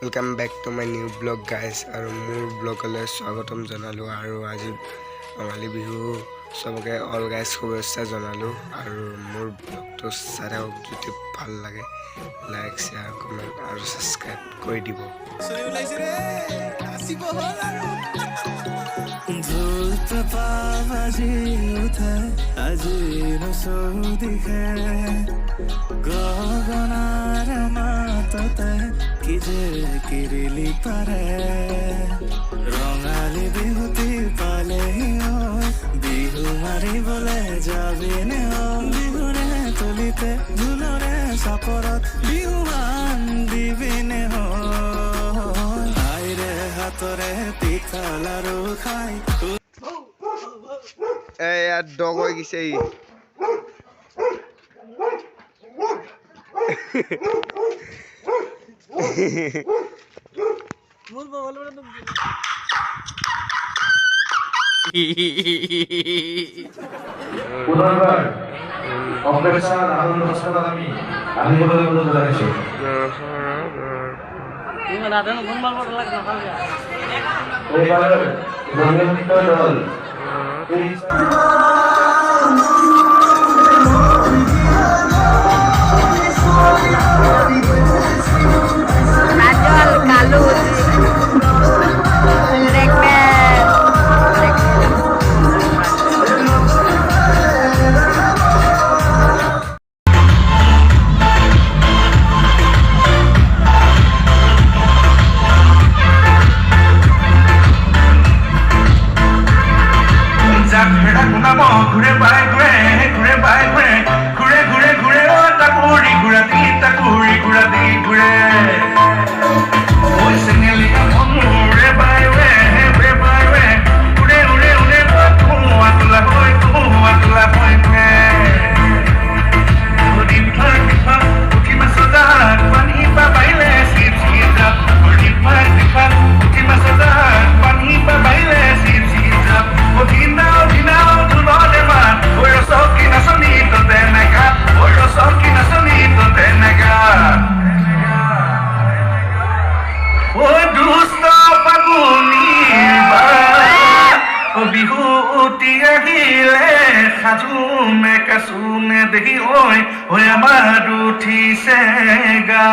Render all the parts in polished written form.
Welcome back to my new blog guys और more ब्लॉगले स्वागतम जनालो और आज रंगाली बिहु सबके ऑल गाइस शुभेच्छा जनालो और मोर ब्लॉग तो सारा যদি ভাল লাগে লাইক শেয়ার কমেন্ট और সাবস্ক্রাইব কৰি দিব চলি ওলাইছে ৰে আসিব হল আৰু ধূপ পাবাজি উঠে আজি নসৌ দিখে গগনাৰ মাততে কি যে কিৰিলি পাৰে ৰঙালী বিহুতি পালেহি বিহু মাৰিবলে যাবিনে বিহুৰে তলিতে ঢোলৰে চাপৰত বিহুৱান দিবিনে আইৰে হাতৰে পিঠা লাৰু খাই এ ইয়াত ডগ হৈ গৈছে ই মোর বল বল পুনর্বার অপেক্ষার আনন্দ হাসপাতাল আমি বলে বলে জানাচ্ছি এবার রঙিত দল Najol kalu ঘুরে বাই ঘুরে ঘুরে ঘুরে ঘুরে ও তাকুড়ি ঘুরা দি ঘুরে ওই সিঙ্গেলি ঘুরে বাই ঘুরে উড়ে কুয়া তুলা হই উঠি মাছদা পানী পাইলে সিপ যাপ উঠি মাছদা পানী পাইলে sheep যাপ Odina dulode man, oyo soki na sonito tenega. O dusto paguni ba, o bihu utia hile, khajume kasune dehi oi amar uthi sega.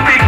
Be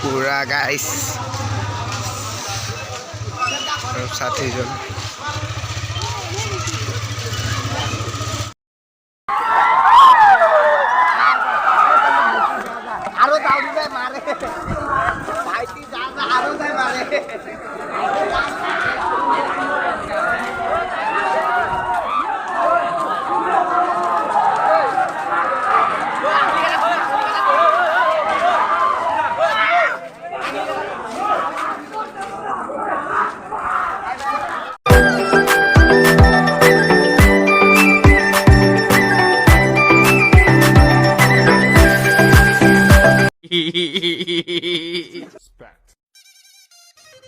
পুৰা গাইছ 60জন আৰু দাউৰি যায় মাৰে ভাইটি যা আৰু যায় মাৰে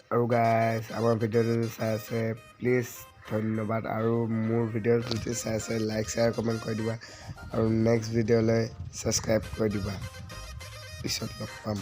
আৰু গাইজ আমাৰ ভিডিঅ'টো চাই আছে প্লিজ ধন্যবাদ আৰু মোৰ ভিডিঅ' যদি চাই আছে লাইক শ্বেয়াৰ কমেণ্ট কৰি দিবা আৰু নেক্সট ভিডিঅ'লৈ ছাবস্ক্ৰাইব কৰি দিবা পিছত লগ পাম